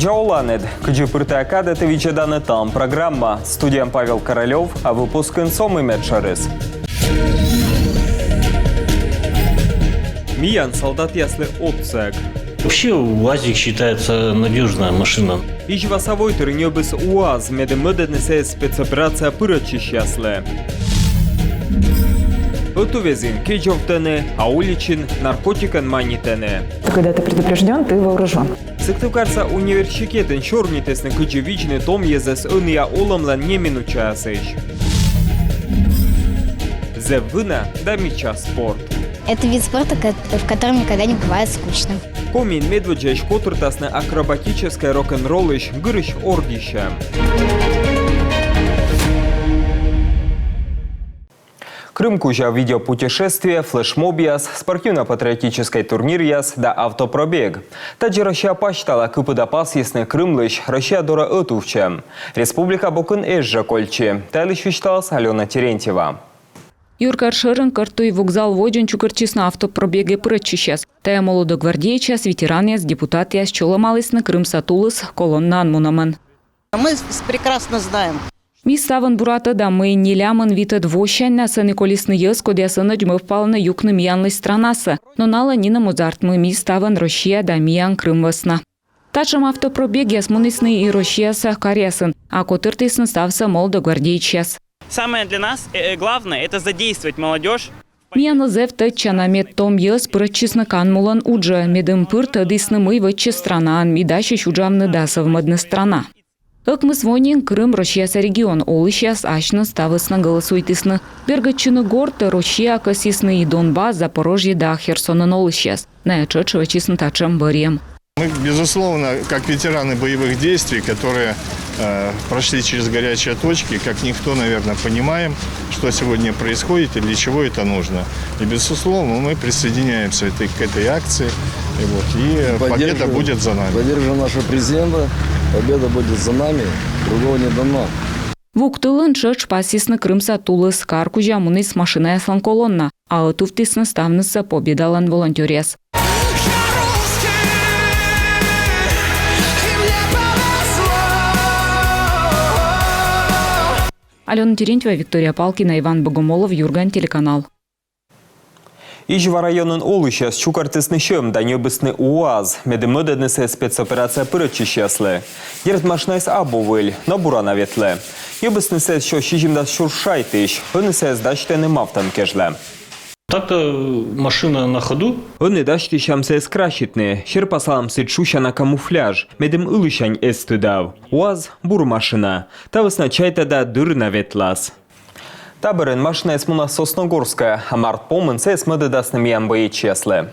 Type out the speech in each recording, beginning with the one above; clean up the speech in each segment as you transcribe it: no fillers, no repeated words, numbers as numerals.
Видеоланед, Каджипыртакада Тавичадана там. Программа «Студия Павел Королев», а выпуск «Инсом» и Медшарис. Миян солдат ясли отцек. Вообще УАЗик считается надежная машина. Ичвасовой тернёбыс УАЗ, медемеденесе спецоперация пырочищ ясли. Отувезин, кеджовтене, ауличин, наркотикан манитене. Когда ты предупрежден, ты вооружен. Сыктывкарса университетен чорнитесны кыджевичный том езес уния оламлан не минучасыч. Зевына да меча спорт. Это вид спорта, в котором никогда не бывает скучно. Комин медведжеш котуртасны акробатическое рок-н-роллыш гырыш ордища. Крым кужа видеопутешествие, флешмоб-яс, спортивно-патриотический турнир яс да автопробег. Таджи Россия пачтала кыпыдапас ясны Крымлыш, Россия дора отувче. Республика бокын эжжа кольчи. Тайлыш вичталас Алена Терентьева. Юркар Шырын картуй вокзал войден чукарчис на автопробеге прычищас. Тая молодогвардейчас, ветеран яс, депутат яс, чоламалыс на Крым сатулыс, колоннан мунаман. Мы прекрасно знаем. Мис саван бурата да мы не ляман вита двощань на саны колесны яс, кодя сына дьмы впал на юг на миянлась странаса. Но нала нина музарт мы мис ставан Россия да миян Крым весна. Тачам автопробег яс мунисны и Россия са карясын, а котыртысын ставса молодогвардейчас. Самое для нас главное – это задействовать молодежь. Миян лзев тачана мед том яс прычисны канмулан уджа, медым пырта дысны мы выче странан, мидаши чуджамны дасов мадны страна. Ыкмы свонин Крым Россияса регион олышяс ачны ставысны голосуйтысны. Бергачыны горты Россия косисны и Донбасс, Запорожье да Херсонын олышяс. На ячочева чисны тачам барем. Мы, безусловно, как ветераны боевых действий, которые прошли через горячие точки, как никто, наверное, понимаем, что сегодня происходит и для чего это нужно. И, безусловно, мы присоединяемся к этой акции, и победа будет за нами. Поддержим нашего президента, победа будет за нами, другого не дано. Вуктылын чыч пасисны Крым сатулыс, каркужа муныс машина яслан колонна, а отуфтысны ставныса победалан волонтерес. Алена Терентьева, Виктория Палкина, Иван Богомолов, Юрган, телеканал. Ижва районын олышас чукартысны шым да небысны УАЗ. Медемеденесе спецоперация пырычищаслы. Дерт машинайс абовыль, но бурана ветле. Небысны сес шо шижимдас шуршайтыш, ыны сес дачтены мафтан кежле. Так-то машина на ходу. Ыны дачтышам сес кращитны, шерпасалам сычуша на камуфляж, медем ылышань эстыдав. УАЗ бур машина, та высначайта да дырна ветлас. Табырын машина эсмуна Сосногорская, а март помын сес медедасным ямбые чеслы.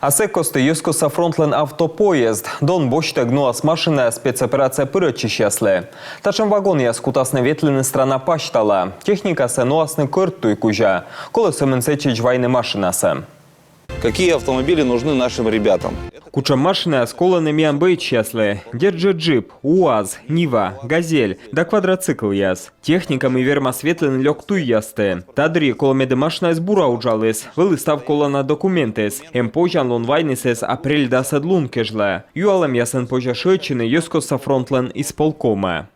Асе косты юскоса фронтлен автопоезд. Дон бочта гнуас машина спецоперация пырычищаслы. Тачам вагон я скутасны ветлины страна пачтала. Техника се нуасны кырттуй кужа. Колесо менсечич войны машинасы. Какие автомобили нужны нашим ребятам? Куча машины сколаны миамбей чеслы. Держи джип, УАЗ, Нива, Газель, да квадроцикл яс. Техникам и верма светлен лёг туй ясты. Тадри коломеды машина из бура уджалыс. Вылыстав колона документес. Позжан лон вайнесес апрель да садлун кежле. Юалам ясен позжа шечины юскоса фронтлен исполкома.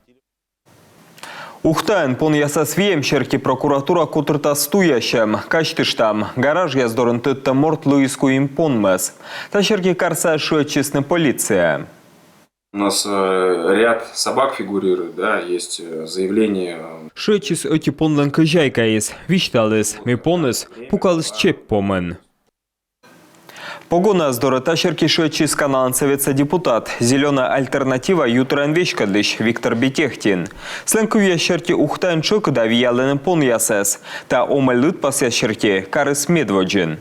Ухтайн пон яса свием черки прокуратура кутырта стуящем. Качтыштам. Гараж яздорын тытта морт луиску им понмес. Та черки карса шечисны полиция. У нас ряд собак фигурирует, да, есть заявление. Шечис эти понлен кыжайка из. Вичталыс, ми понес, пукалыс чеп помен. Погона здора тащерки шечис каналан советса депутат. Зеленая альтернатива ютран вещкадыш Виктор Бетехтин. Сленку ящерки ухтайн чокда виялены пон ясес. Та омалют пас ящерки карыс медводжин.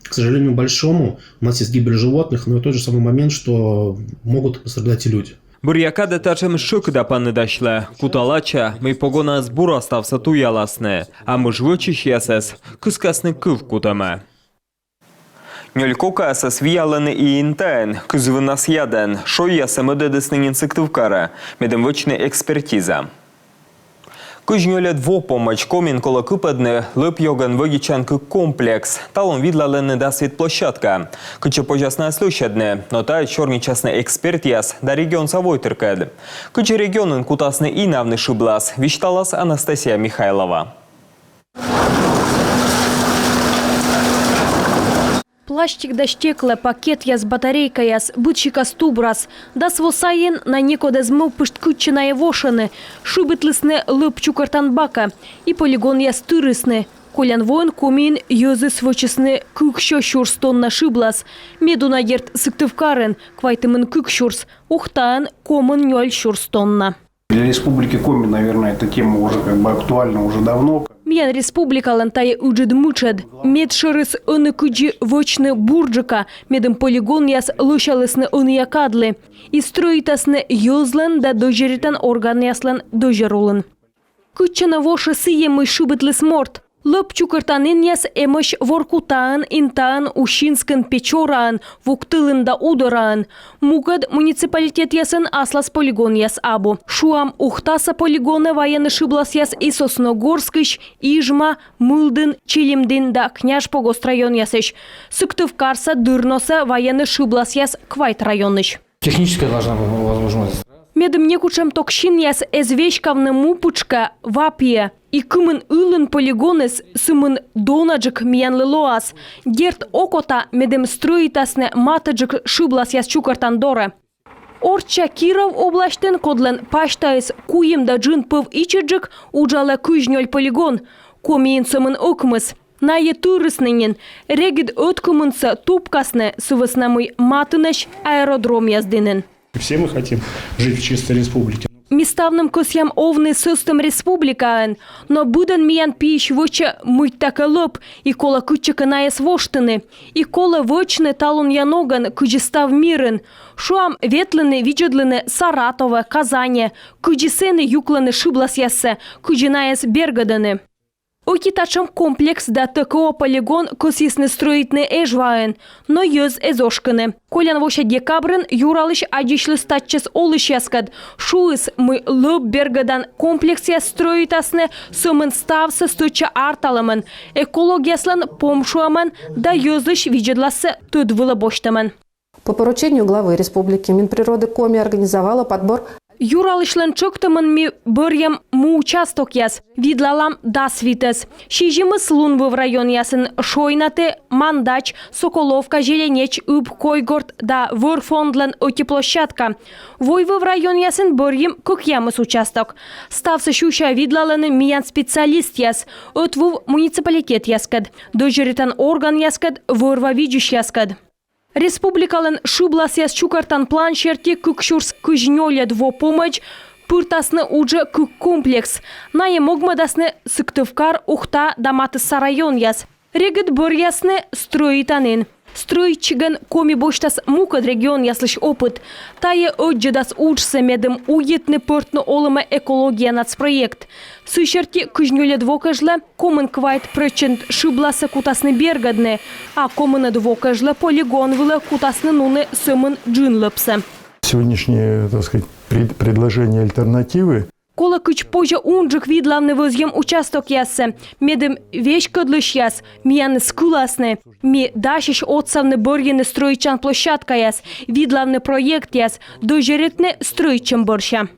К сожалению, большому, у нас есть гибель животных, но и тот же самый момент, что могут пострадать и люди. Бурьякада тачем шокда паны дашле. Куталача, мы погона с бура ставса туяласне. А мы жвочиш ясес, кыскасны кыв кутаме. Нёлькока сес виялены и интайн, кызвынас яден, шой яса медедесның инсективкара, медем вочны экспертиза. Кыжнёле двопомощь комин коло кыпадны лып йоган вогичанкы комплекс. Талон видлалены да светплощадка. Кычы пожасна слышадны, но та черный частный эксперт яс да регион совой тыркад. Кычы регионын кутасны и навны шиблас, вещталас Анастасия Михайлова. Пластик да стекле, пакет яс батарейка яс, бытчика стубрас. Да свосаен на некоде змыл пышткутчиная вошаны, шубытлысны лып чукартанбака и полигон яс тырысны. Колян воин комин йозы свочесны кыкшо шурстон на шиблас. Медуна ерт сыктывкарен, квайтымын кыкшурс, ухтаан комын нёль шурстонна. Для республики Коми, наверное, эта тема уже актуальна уже давно. Миян республикалан тае уджид мучед. Медшерыс оны куджи вочны бурджика, медым полигон яс лушалысны оны якадлы. И строитасны йозлен да дожеритан орган яслен дожерулын. Куччана вошы сыемы шубытлыс морт. Лып чукыртанын яс эмыш воркутаан, интаан, ушинскын печораан, вуктылын да удораан. Мукад муниципалитет ясын аслас полигон яс абу. Шуам ухтаса полигоны военный шиблас яс и Сосногорскыш, Ижма, Мылдын, Челимдин да Княж-Погост район ясыш. Сыктывкарса, Дырноса военный шиблас яс Квайт районыш. Техническая должна быть возможность. Медым некучем токшин яс эзвечкавны мупучка вапия. И кымын ылын полигонес сымын донаджик миянлы лоас. Герт окота медем строитасне матаджик шиблас яс чукартан доре. Орча Киров облаштен кодлен паштайс куем да джин пыв ичиджик уджала кыжнёль полигон. Комиин сымын окмыс. Найе турыснынен регид өткымынса тупкасне сывыснамый матыныш аэродром яздынен. Все мы хотим жить в чистой республике. Миставным косьям овны сыстым республикаен, но буден миян пищ воча мыть так лоб, и кола кучика наес воштыны, и кола вочны талун яноган куджистав мирен, шуам ветлыны виджедлыны Саратова, Казани, куджисены юкланы шиблас яссе, куджинаес Бергаданы. Окитачам комплекс да ТКО полигон косисны строитны эжваен, но йөз эзошкыны. Колян воша декабрын юралыш адишлы статчес олыш яскад. Шуыс мы лып Бергадан комплексия строитасны сымын ставсы стуча арталымын. Экологияслан помшуамын да йözлыш виджедласы тыдвылы боштамын. По поручению главы республики Минприроды Коми организовала подбор. Юралышлен чоктымын ми бырьям му участок яс, видлалам да свитес. Шижимыс лунбы в район ясын Шойнаты, Мандач, Соколовка, Желенеч, Үб, Койгорд да Вырфондлен площадка. Войвы в район ясын бырьям кукьямыс участок. Ставсы шуща видлалын миян специалист яс, отвув муниципалитет яскад, дожеритан орган яскад, вырва виджиш яскад. Республикалын шиблас яс чукартан план черти кукшурс кыжнёле двопомощь, пыртасны уже кук комплекс. Найе могмадасны Сыктывкар, Ухта да Матыса район яс. Регет быр ясны строитанын. Стройчиган Коми боштас мукад регион яслыш опыт. Тае отжедас учсы медым уетны пыртны олымы экология нацпроект. Сыщерти кыжнёле двокажлы комын квайт прычент шибласы кутасны Бергадны, а комыны двокажлы полигон вылы кутасны нуны сымын джинлыпсы. Сегодняшние, так сказать, предложения альтернативы. Кола кыч позже унджик видлавны возьем участок ясы. Медым вещь кадлыш яс, мияны скуласны. Ми дашиш отсавны бырьены строичан площадка яс, видлавны проект яс, дожеретны строичан борща.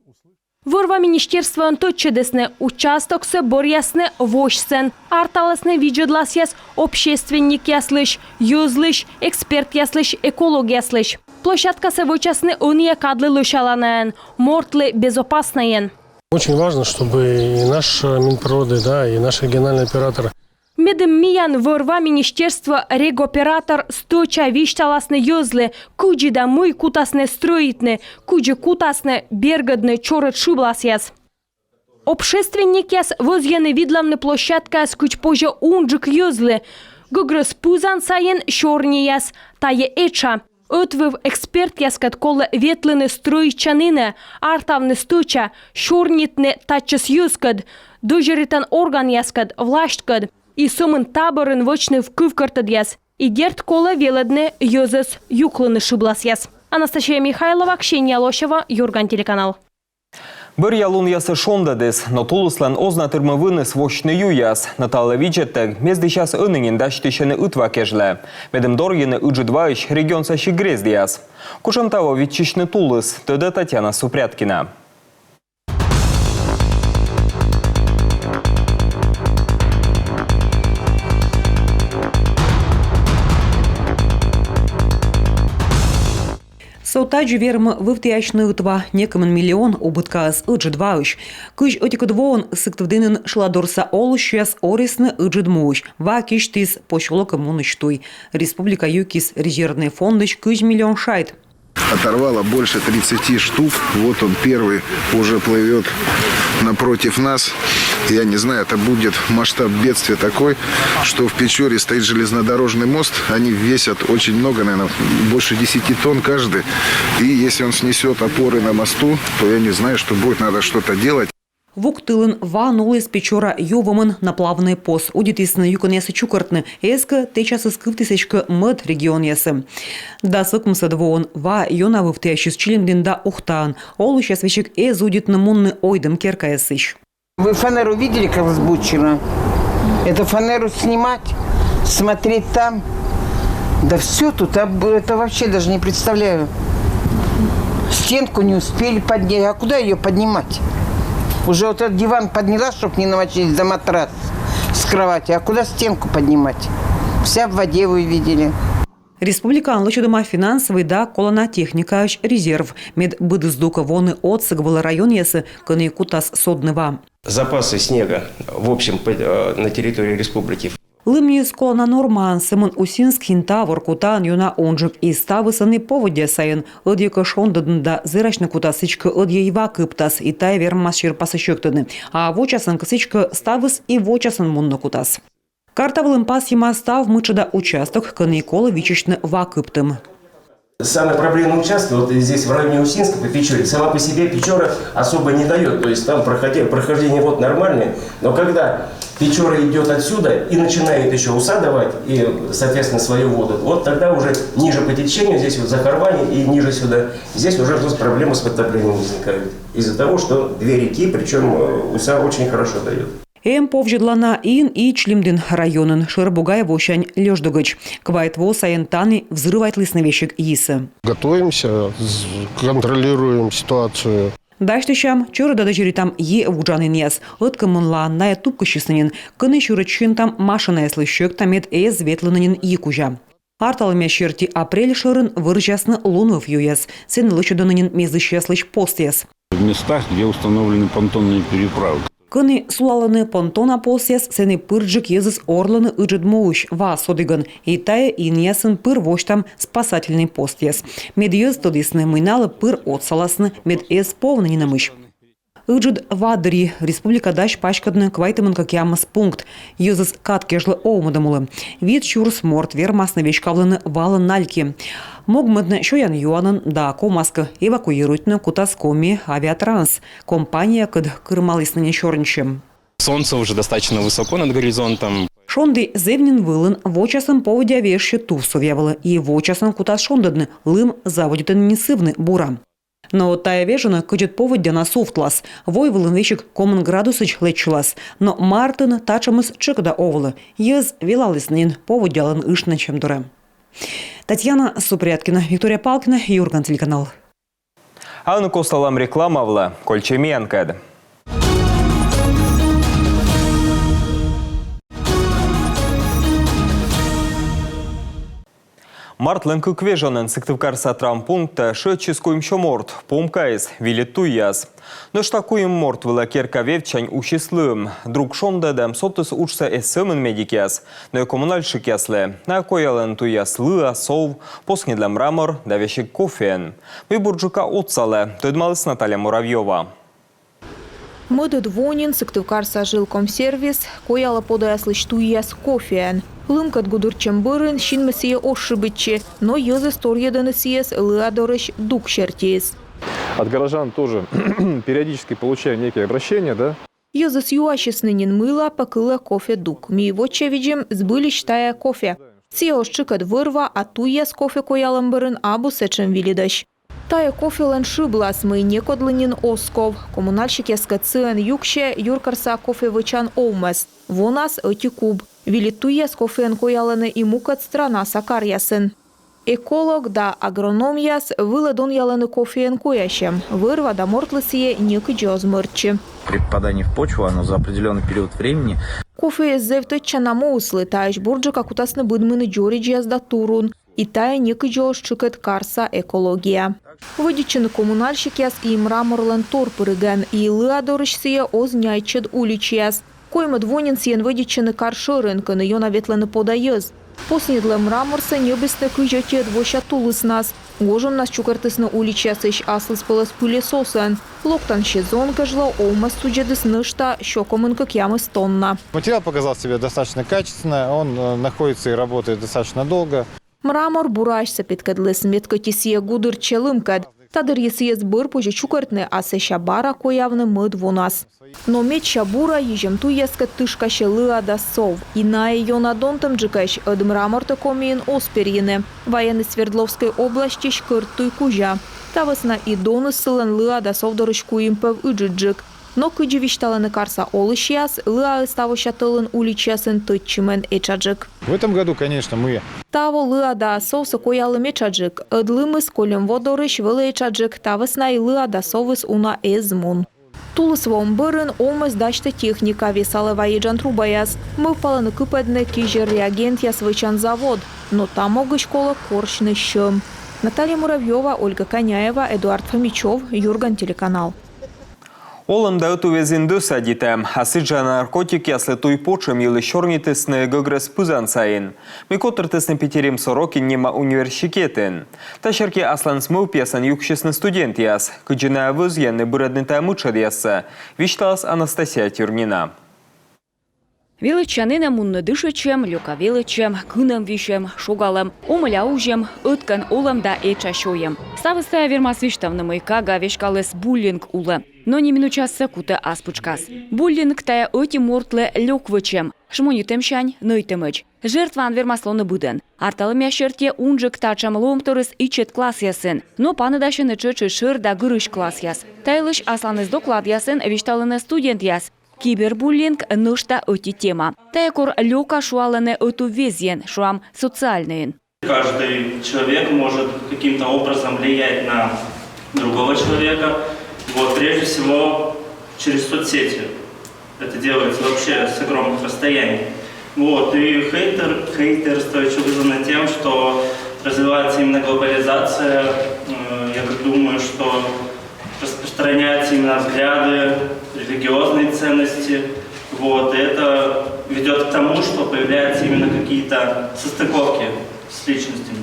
Вырва министерства анточедесны участоксы борьясны вошсен, арталасны виджедлас яс, общественник яслыш, юзлыш, эксперт яслыш, эколог яслыш. Площадка севочасны уния кадлы лышаланаен, мортлы безопаснаен. Очень важно, чтобы и наш Минприроды, да, и наш региональный оператор. Медым миян вырва министерство регоператор сточа вишталасны йозлы, куджи да мой кутасны строитны, куджи кутасны Бергадны чорот шиблас яс. Общественник яс возьены видлавны площадка с куч позже унджик йозлы, гыгрыз пузан сайен шорни яс, тае эча. Отвыв эксперт яскат колы ветлыны строичаныны, артавны стуча, шорнитны тачыс юскад, дожеритан орган яскад, влашткад, и сумын таборын вочны в кывкартад яс, и дерт колы веладны йозыс юклыны шиблас яс. Анастасия Михайлова, Ксения Лощева, Юрган телеканал. Bir yalun yası şondadız, но Тулуслан ознатырмы вынес вошны юяс. Натала виджеттер, мезды сейчас ынынин даштышыны ытва кежле. Медем доргины ыджидваиш регион сащи грездияс. Кушантаво витчишны Тулыс, тыда Татьяна Супряткина. Саутаджи верма вывтящны утва некомен миллион убыткас ыджидвауш. Кыш отикодвоон сыктвдынын шладорса олущас орисны ыджидмуш. Ва киштис пошолока мунычтуй. Республика Юкис резервный фондыч кыш миллион шайт. Оторвало больше 30 штук. Вот он первый уже плывет напротив нас. Я не знаю, это будет масштаб бедствия такой, что в Печоре стоит железнодорожный мост. Они весят очень много, наверное, больше 10 тонн каждый. И если он снесет опоры на мосту, то я не знаю, что будет, надо что-то делать. Вуктылын ва нулы с Печора ювамын на плавный пос. Удитисны юкон ясы чукартны. Эска течасы скыфтысечка мыд регион ясы. Да сыкмсы двоон ва йона вывтящий с чилимдин да ухтан. Олу сейчас вечек удитны мунны ойдым керка ясыч. Вы фанеру видели, как взбучено? Эту фанеру снимать, смотреть там. Да все тут, это вообще даже не представляю. Стенку не успели поднять. А куда ее поднимать? Уже вот этот диван подняла, чтобы не намочить за матрас с кровати. А куда стенку поднимать? Вся в воде вы видели. Республикан лучше финансовый да колона техника резерв. Мед быдыздука воны отсыгвала район ясы кыны кутас содныва. Запасы снега в общем на территории республики. Лымни с колона норман сымын усинск хинтавор кутан юна онжик и ставысаны поводя сайын ыдьека шондадында зырачны кутасычка ыдьеева кыптас и тай вермас ширпасы шөктыны. А вочасын кысычка ставыс и вочасын мунны кутас. Картавлым пас ема став мычыда участок кыны кола вичечны вакыптым. Самый проблемный участок вот здесь в районе Усинска по Печоре. Сама по себе Печора особо не дает. То есть там прохождение вот нормальное. Но когда Печора идет отсюда и начинает еще уса давать, и, соответственно, свою воду, вот тогда уже ниже по течению, здесь вот Захарвани и ниже сюда, здесь уже проблемы с подтоплением возникают. Из-за того, что две реки, причем уса очень хорошо дает. Повжедлана ин и Члимдин районын Шырбугай вощань лёждугыч. Квайтво сайентаны взрывает лысновещик исы. Готовимся, контролируем ситуацию. Даштышам чуры дадажири там вуджанын яс. Ыткымынла на тупкышыснын. Кыны чурычын там машина яслышек тамет ветлынын якужа. Арталыме черти апрель шырын выржасны лунвов юяс. Сен лычудынын мезыщаслыч пост яс. В местах, где установлены понтонные переправы. Кыны сулалыны понтона посяс сены пырджик езыс орланы ыджидмоуш ва содыган. И тая иньясын пыр воштам спасательный пост яс. Мед ез тодисны мыналы пыр отсаласны, мед эс повны не намыш. Ыджид вадри, республика даш пачкадны квайтымын как ямас пункт. Езыс каткежлы оумадамулы. Вид чурс морт вермасны вечкавлыны валы нальки. Могмыдны шоян юанын да комаска эвакуируйтны кутаскоми авиатранс. Компания кыд кырмалысныне чорнчем. Солнце уже достаточно высоко над горизонтом. Шонды зевнин вылын вочасын поводя веши тувсов явылы и вочасын кутас шондадны лым заводитын несывны бура. Но тая вежина кыджет поводя на софтлас. Вой вылын вещик комын градусыч лечулас. Но мартын тачамыз чыкда овылы. Ез вилалыснын поводялын ышны чем дуре. Татьяна Супряткина, Виктория Палкина, Юрган, телеканал. Анну косталам рекламавла, Кольчемиянкад. Мартлын куквежанын сыктывкарса травмпункта шычискуем морт, помкайс, вилет туяс. Но штакуем морт вила керка вевчань ущислым. Друг шондадам сотыс учса эссымын медикяс. Но и коммунальщик ясле. На коялын туяс лыа, сов, поскнедля мрамор, давящик кофеен. Мы бурджука отсале, тойдмалыс Наталья Муравьева. Мыды двонин сыктывкарса жилкомсервис, кояла подаяслыч туяс кофеен. Лымкат гудурчем бырын, шинмесие ошибыче, но езы сторьеданы съес лыадорыч дук чертиес. От горожан тоже периодически получаем некие обращения, да? Езы с юачеснынин мыла покыла кофе дук. Ми воче видим сбылищ тая кофе. Сие ошчыкат вырва, а туяс кофе коялым бырын абу сечем вилидащ. Тая кофелен шиблас мы некодлынин осков. Коммунальщик яскацыен юкше юркарса кофе вычан оумес. Вонас эти куб. Вилитуес кофеен коялены и мукат страна сакар ясын. Эколог да агрономияс выладон ялены кофеен коящем. Вырва да мортлысие некидёз мырчи. При попадании в почву оно за определенный период времени. Кофе зевтыча на моуслы, таиш бурджа какутасны быдмыны джориджиас да турун. И тая некидёз чыкет карса экология. Выдичены коммунальщикяс и мраморлен торпырыган и лыадорышсие озняйчед уличяс. Койма двонин сиен выдичены каршы рынканы йона ветлены подаёз. Поснедле мраморса небесне кыжете двоща тулыс нас. Гожем нас чукартысны уличяс ищ аслыс пылыс пылесосан. Локтан щезон кажло олмас суджедыс нышта щокомын как ямыс тонна. Материал показал себя достаточно качественно, он находится и работает достаточно долго. Мрамор бурашса питкадлыс меткотисие гудыр челымкад. Тадыр есиес быр позже чукартны асы щабара коявны мыд вонас. Но меч щабура ежем ту ескат тышкаще лыада сов. И на ее надонтом джикащ од мраморта комиен осперьены. Военной Свердловской области шкыртуй кужа. Тавасна и доныс сылен лыада сов дорышку импев иджиджик. Но кыджи вишталаны карса олышьяс, лыа ставоща тылын уличясын тытчимен эчаджик. В этом году, конечно, мы... Таво лыада соуса коялы мечаджик. Ыдлымыс колем водорыш вылы эчаджик. Тавасна и лыада совыс уна эзмун. Тулыс вомбырын омыс дачта техника весалы ваеджан трубаяс. Мы впаланы кыпэдны кижер реагент яс вычан завод. Но там огы школа коршны щым. Наталья Муравьева, Ольга Коняева, Эдуард Фомичев, Юрган, телеканал. Олымда өтувезінді сәдетім. Асыджа наркотик яслы той почым елі шорнитісні гыгрыз пызан сайын. Мекотыртысны Петерим Сорокин нема университетін. Ташерке аслан смыл пьесан юкшесны студент яс. Кыджина выз яны бұрадны тамычад ясы. Вишталас Анастасия Тюрнина. Величанина мунны дышычем, люкавелычем, кыным вишем, шугалым, омыляужем, ыткан олым да эчашоем. Ставыстая вермас виштавны майкага вешкалыс буллинг улы. Но не минучасы куты аспучкас. Буллинг тая öti мортлы лёквычем. Шмонитем шань нöйтемыч. Жертван вермаслоны буден. Арталы мяшерте унжык тачам ломторыс ичет класс ясын. Но паныдашын ичычы шыр да гырыш класс яс. Тайлыш асланыз доклад ясын вишталыны студент яс. Кибербуллинг нышта öti тема. Таякор лёка шуалыны öту везен, шуам социальныйын. Каждый человек может каким-то образом влиять на другого человека. Вот, прежде всего, через соцсети. Это делается вообще с огромных расстояний. Вот, и хейтерство еще вызвано тем, что развивается именно глобализация. Я так думаю, что распространяются именно взгляды, религиозные ценности. Вот, и это ведет к тому, что появляются именно какие-то состыковки с личностями.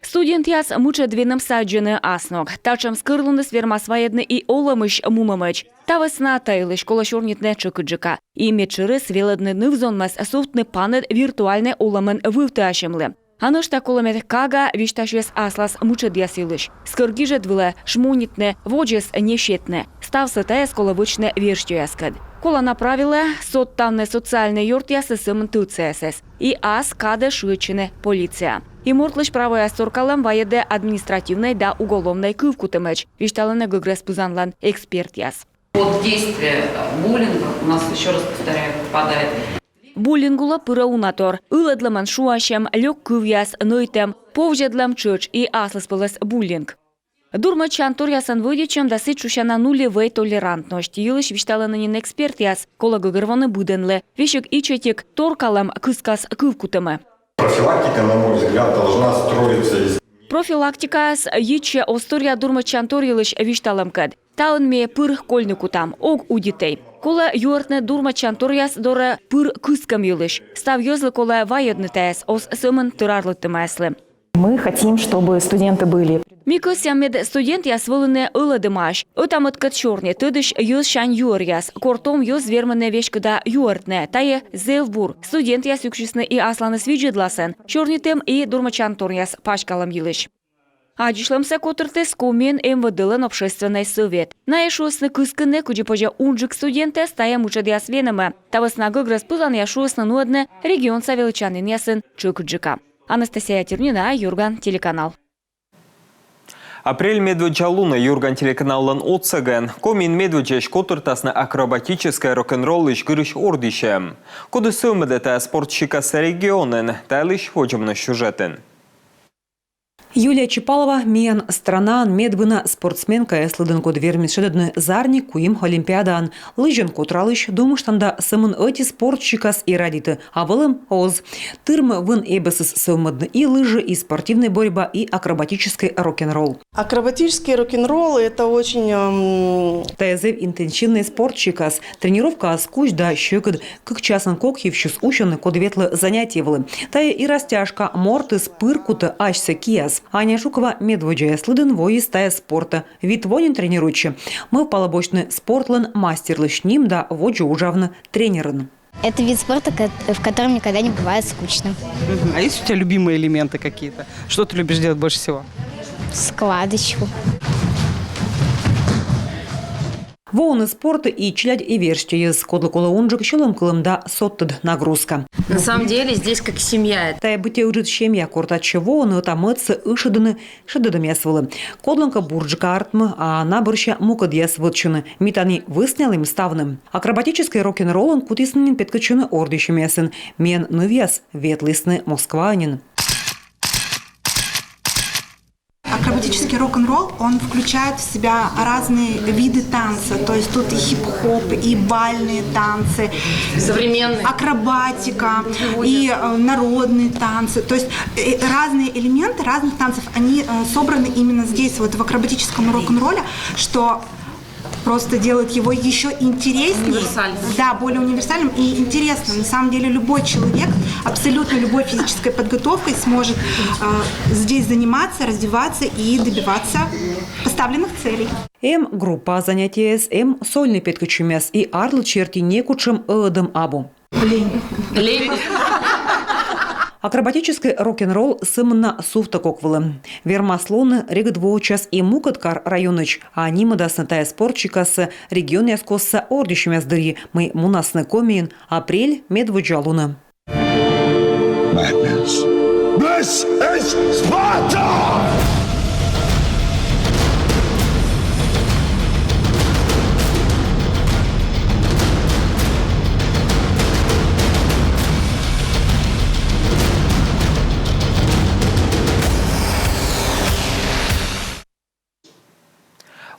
Студент яс муча двиным саджены аснок. Тачам скырлунды свермас ваедны и оламыш мумамыч. Тавысна тайлы школа шорнитне чыкыджика. И мечырыс веледны нывзонмас суфтны панет виртуальны оламын вывташемлы. Анышта коломет кага вишташвес аслас муча дьясилыш. Скыргиже двылы шмунитны воджес нешетны. Ставсы тая сколовычны верштюяскад. Кола направила соттанны социальный юрт ясы сымын ТЦСС. И ас кады швычыны полиция. И мортлыш правая сторкалам ваеде административной да уголовной кывкутымыч. Вишталыны гыгрес пызанлан эксперт яс. Под действие буллинга у нас, еще раз повторяю, попадает. Буллингула пыра унатор. Ыладламан шуашем, лёг кывьяс, нöйтем, повжедлам чöч и аслыс пылыс буллинг. Дурмачан торясан выдичем да сычушана нулевой толерантность. Йылыш вишталанынин эксперт яс, кола гыгырваны буденле. Вишек ичетик торкалам кыскас кывкутымы. Профилактика, на мой взгляд, должна строиться из... Профилактика с ече остория дурмачан торилыш вишталамкад. Таун ме пыр кольникутам, ог у детей. Кола юартне дурмачан торяс доре пыр кыскам йылыш. Став йозлы кола ваедны тәс, ос сымын тырарлыты мәслы. Мы хотим, чтобы студенты были. Микосия мед студент яс вылыне ыладымаш. Отамыт кат чорне тыдыш йыз шань юр яс. Кортом йыз вермане вешкада юартне. Тае зевбур. Студент яс юкшисны и асланы свиджедласын. Чорнитем и дурмачан торяс пашкалам йылыш. Адишлымся котыртес комен МВДлын общественный совет. На яшуысны кыскыны куджипожа унжик студенты стая мучадяс венымы. Тавысна гыгрыз пызан яшуысны нуадны регион савелычанын ясын чыкыджика. Анастасия Тернина, Юрган, телеканал. Апрель медведжа луна Юрган телеканалын отсыгын. Комин медведжеш котыртасны акробатическое рок-н-ролл иш гырыш ордишем. Коды сөмедета спортщикасы регионын, тайлыш ходжымны сюжетін. Юлия Чипалова миян странан медбына спортсменка эслыдын код вермешедыдны зарник куим олимпиадан. Лыжын котралыш думыштанда сымын эти спортщикас и радиты, а вылым оз. Тырмы вын эбесыс сымыдны и лыжи, и спортивная борьба, и акробатический рок-н-ролл. Акробатический рок-н-ролл – это очень… Таязев интенсивный спортщикас. Тренировка аскуч да щекот, как часан кокхивщус учены код ветлы занятиевлы. Тая и растяжка, морты, спыркута, ачса кияс. Аня Жукова медводжая слыдын вои стая спорта. Вид вонин тренируючи. Мы полобочны спортлан мастер лышним да воджу ужавны тренерын. Это вид спорта, в котором никогда не бывает скучно. А есть у тебя любимые элементы какие-то? Что ты любишь делать больше всего? Складочку. Волны спорта и челядь и вершти из кодлокола унжик щелом кылымда соттыд нагрузка. На самом деле здесь как семья. Тая быте ужит щемья кортачы волны тамыцы ышыдыны шыдыдым ясвылы. Кодланка бурджика артмы, а наборща мукад ясвытчыны. Митани выснял им ставным. Акробатический рок-н-роллын кутиснын петкачыны ордищем ясын. Мен нывьяс ветлысны москванин. Акробатический рок-н-ролл, он включает в себя разные виды танца. То есть тут и хип-хоп, и бальные танцы, современные, акробатика, и народные танцы. То есть разные элементы разных танцев, они собраны именно здесь, вот в акробатическом рок-н-ролле, что просто делает его еще интереснее. Да, более универсальным и интересным. На самом деле любой человек, абсолютно любой физической подготовкой сможет здесь заниматься, развиваться и добиваться поставленных целей. Группа занятия с сольный петкачумяс и арлы черти некучем эдем абу. Лень. Акробатический рок-н-ролл сымна суфта коквылы. Вермаслоны регдвоучас и мукаткар районыч, а нима даснатая спортчикасы регион яскосса ордищемяс дыри. Мы мунасны комиин апрель медводжалуна. This is Sparta!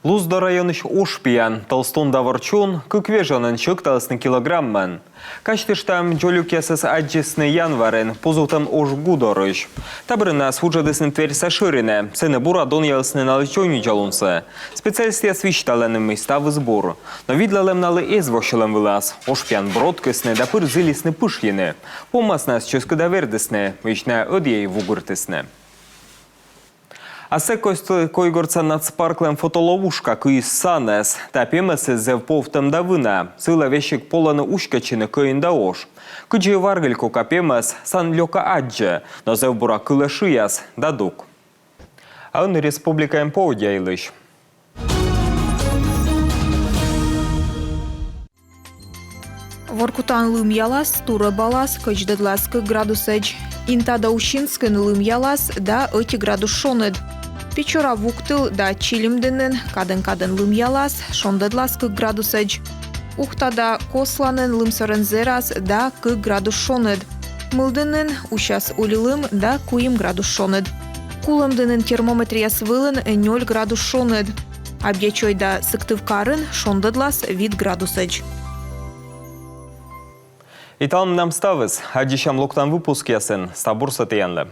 Лузда районыш ошпиян, толстон даварчун, куквежанын чыкталысны килограмман. Качтыштам джолюкесыз аджесны январен, позутан ош гудорыш. Табрына схуджадысны тверь сашырине, сыны бурадон ялысны налычойни жалунсы. Специалисты освещталены места в сбор. Но видлалем налы эзвощелем вылаз. Ошпиян бродкысны да пырзылисны пышьины. Помаснас чыскыда вердысны, вична одей вугыртысны. А се койгорца над спарклем фотоловушка кыйс санес, та пемесы зевповтем давына, сыла вещик поланы ушкачыны кыйын даош. Кыджи варгельку капемес сан лёка аджы, но зевбура кылышыяс дадук. А он республика эмпоудяйлыш. Воркутан лым ялас, тура балас, кычдадлас градусеч. Инта даушинскын лым ялас, да 1 градус шонед. Печора вуктыл да чилимденен, каден лым ялас, шондадлас градусеч. Ухтада косланен лым сарензерас, да 1 градус шонед. Мылденен ущас улилым, да 1 градус шонед. Кулымденен термометрияс вылын 0 градус шонед. Абьячой да сыктывкарын шондадлас 1 градусеч. И там нам ставыз, а дещам локтан выпуск ясын, стабур сатыянлы.